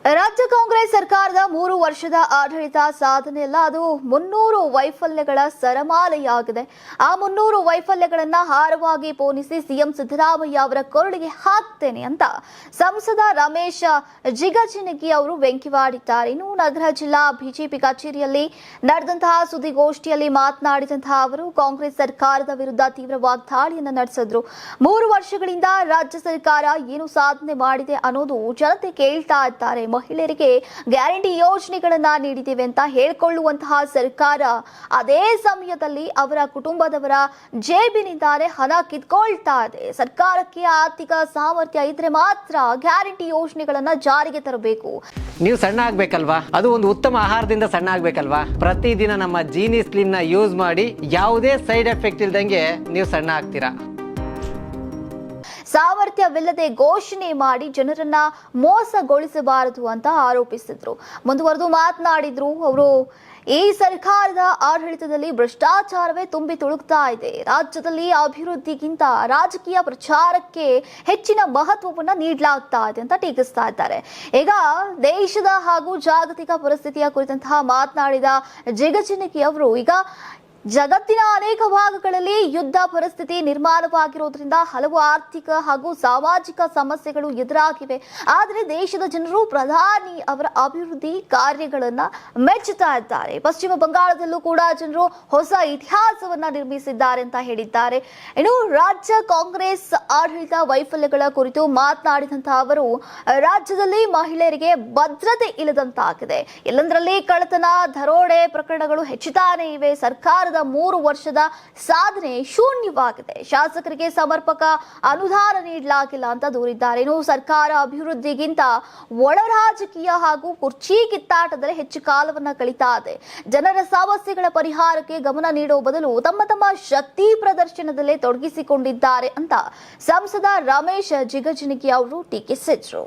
ರಾಜ್ಯ ಕಾಂಗ್ರೆಸ್ ಸರ್ಕಾರದ 3 ವರ್ಷದ ಆಡಳಿತ ಸಾಧನೆ ಅಲ್ಲ, ಅದು 300 ವೈಫಲ್ಯಗಳ ಸರಮಾಲೆಯಾಗಿದೆ. ಆ 300 ವೈಫಲ್ಯಗಳನ್ನ ಹಾರವಾಗಿ ಪೋಣಿಸಿ ಸಿಎಂ ಸಿದ್ದರಾಮಯ್ಯ ಅವರ ಕೊರಳಿಗೆ ಹಾಕ್ತೇನೆ ಅಂತ ಸಂಸದ ರಮೇಶ್ ಜಿಗಜಿಣಗಿ ಅವರು ವ್ಯಂಗ್ಯವಾಡಿದ್ದಾರೆ. ಇನ್ನು ನಗರ ಜಿಲ್ಲಾ ಬಿಜೆಪಿ ಕಚೇರಿಯಲ್ಲಿ ನಡೆದಂತಹ ಸುದ್ದಿಗೋಷ್ಠಿಯಲ್ಲಿ ಮಾತನಾಡಿದಂತಹ ಅವರು ಕಾಂಗ್ರೆಸ್ ಸರ್ಕಾರದ ವಿರುದ್ಧ ತೀವ್ರ ವಾಗ್ದಾಳಿಯನ್ನು ನಡೆಸಿದ್ರು. 3 ವರ್ಷಗಳಿಂದ ರಾಜ್ಯ ಸರ್ಕಾರ ಏನು ಸಾಧನೆ ಮಾಡಿದೆ ಅನ್ನೋದು ಜನತೆ ಕೇಳ್ತಾ ಇದ್ದಾರೆ. ಮಹಿಳೆಯರಿಗೆ ಗ್ಯಾರಂಟಿ ಯೋಜನೆಗಳನ್ನ ನೀಡಿದ್ದೇವೆ ಅಂತ ಹೇಳಿಕೊಳ್ಳುವಂತಹ ಸರ್ಕಾರ ಅದೇ ಸಮಯದಲ್ಲಿ ಅವರ ಕುಟುಂಬದವರ ಜೇಬಿನಿಂದಾನೇ ಹಣ ಕಿತ್ಕೊಳ್ತಾ ಇದೆ. ಸರ್ಕಾರಕ್ಕೆ ಆರ್ಥಿಕ ಸಾಮರ್ಥ್ಯ ಇದ್ರೆ ಮಾತ್ರ ಗ್ಯಾರಂಟಿ ಯೋಜನೆಗಳನ್ನ ಜಾರಿಗೆ ತರಬೇಕು. ನೀವು ಸಣ್ಣ ಆಗ್ಬೇಕಲ್ವಾ, ಅದು ಒಂದು ಉತ್ತಮ ಆಹಾರದಿಂದ ಸಣ್ಣ ಆಗ್ಬೇಕಲ್ವಾ. ಪ್ರತಿದಿನ ನಮ್ಮ ಜೀನಿ ಸ್ಲಿಮ್ ನ ಯೂಸ್ ಮಾಡಿ ಯಾವುದೇ ಸೈಡ್ ಎಫೆಕ್ಟ್ ಇಲ್ದಂಗೆ ನೀವು ಸಣ್ಣ ಆಗ್ತೀರಾ. ಸಾಮರ್ಥ್ಯವಿಲ್ಲದೆ ಘೋಷಣೆ ಮಾಡಿ ಜನರನ್ನ ಮೋಸಗೊಳಿಸಬಾರದು ಅಂತ ಆರೋಪಿಸಿದ್ರು. ಮುಂದುವರೆದು ಮಾತನಾಡಿದ್ರು ಅವರು. ಈ ಸರ್ಕಾರದ ಆಡಳಿತದಲ್ಲಿ ಭ್ರಷ್ಟಾಚಾರವೇ ತುಂಬಿ ತುಳುಕ್ತಾ ಇದೆ. ರಾಜ್ಯದಲ್ಲಿ ಅಭಿವೃದ್ಧಿಗಿಂತ ರಾಜಕೀಯ ಪ್ರಚಾರಕ್ಕೆ ಹೆಚ್ಚಿನ ಮಹತ್ವವನ್ನ ನೀಡಲಾಗ್ತಾ ಇದೆ ಅಂತ ಟೀಕಿಸ್ತಾ ಇದ್ದಾರೆ. ಈಗ ದೇಶದ ಹಾಗೂ ಜಾಗತಿಕ ಪರಿಸ್ಥಿತಿಯ ಕುರಿತಂತಹ ಮಾತನಾಡಿದ ಜಿಗಜಿಣಗಿ ಅವರು, ಈಗ ಜಗತ್ತಿನ ಅನೇಕ ಭಾಗಗಳಲ್ಲಿ ಯುದ್ಧ ಪರಿಸ್ಥಿತಿ ನಿರ್ಮಾಣವಾಗಿರೋದ್ರಿಂದ ಹಲವು ಆರ್ಥಿಕ ಹಾಗೂ ಸಾಮಾಜಿಕ ಸಮಸ್ಯೆಗಳು ಎದುರಾಗಿವೆ. ಆದರೆ ದೇಶದ ಜನರು ಪ್ರಧಾನಿ ಅವರ ಅಭಿವೃದ್ಧಿ ಕಾರ್ಯಗಳನ್ನ ಮೆಚ್ಚುತ್ತಾ ಇದ್ದಾರೆ. ಪಶ್ಚಿಮ ಬಂಗಾಳದಲ್ಲೂ ಕೂಡ ಜನರು ಹೊಸ ಇತಿಹಾಸವನ್ನ ನಿರ್ಮಿಸಿದ್ದಾರೆ ಅಂತ ಹೇಳಿದ್ದಾರೆ. ಇನ್ನು ರಾಜ್ಯ ಕಾಂಗ್ರೆಸ್ ಆಡಳಿತ ವೈಫಲ್ಯಗಳ ಕುರಿತು ಮಾತನಾಡಿದಂತಹ ಅವರು, ರಾಜ್ಯದಲ್ಲಿ ಮಹಿಳೆಯರಿಗೆ ಭದ್ರತೆ ಇಲ್ಲದಂತಾಗಿದೆ. ಎಲ್ಲಂದರಲ್ಲಿ ಕಳ್ಳತನ, ದರೋಡೆ ಪ್ರಕರಣಗಳು ಹೆಚ್ಚುತ್ತಾನೆ ಇವೆ. ಸರ್ಕಾರ 3 ವರ್ಷದ ಸಾಧನೆ ಶೂನ್ಯವಾಗಿದೆ. ಶಾಸಕರಿಗೆ ಸಮರ್ಪಕ ಅನುದಾನ ನೀಡಲಾಗಿಲ್ಲ ಅಂತ ದೂರಿದ್ದಾರೆ. ಇನ್ನು ಸರ್ಕಾರ ಅಭಿವೃದ್ಧಿಗಿಂತ ಒಳ ರಾಜಕೀಯ ಹಾಗೂ ಕುರ್ಚಿ ಕಿತ್ತಾಟದಲ್ಲಿ ಹೆಚ್ಚು ಕಾಲವನ್ನ ಕಳೀತಾ ಇದೆ. ಜನರ ಸಮಸ್ಯೆಗಳ ಪರಿಹಾರಕ್ಕೆ ಗಮನ ನೀಡುವ ಬದಲು ತಮ್ಮ ಶಕ್ತಿ ಪ್ರದರ್ಶನದಲ್ಲೇ ತೊಡಗಿಸಿಕೊಂಡಿದ್ದಾರೆ ಅಂತ ಸಂಸದ ರಮೇಶ್ ಜಿಗಜಿಣಗಿ ಅವರು ಟೀಕಿಸಿದ್ರು.